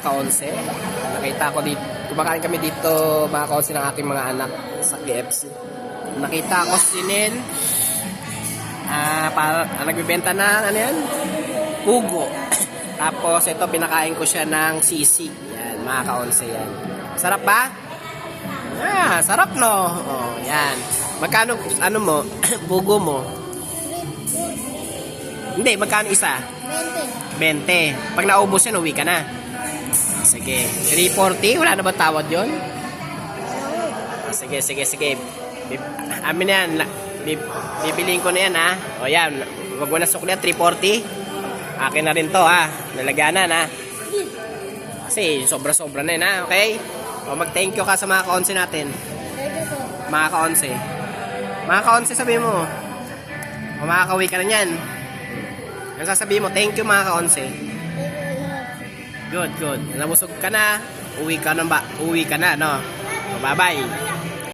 Kaonse. Nakita ko dito, kumakain kami dito mga kaonse ng aking mga anak sa KFC. Nakita ko si Nen, nagbibenta ng ano yan? Pugo. Tapos ito pinakain ko siya ng sisi. Yan, mga kaonse yan. Sarap ba? Sarap no. Oh, yan. Magkano ano mo? Pugo mo? Hindi, magkano isa? 20. Pag naubos yan, uwi ka na. Sige. 340? Wala na ba tawad yun? Sige. Amin na yan. Bibiliin ko na yan, ha? O yan. Huwag mo na sukli yan. 340. Akin na rin to, ha? Nalaganan, ha? Kasi sobra-sobra na yun, ha? Okay? O mag-thank you ka sa mga kaonse natin. Mga kaonse. Mga kaonse, sabihin mo. O makakauwi ka na yan. Ang sasabihin mo, thank you mga kaonse. Good. Nabusog ka na, uwi ka na, no? Bye-bye.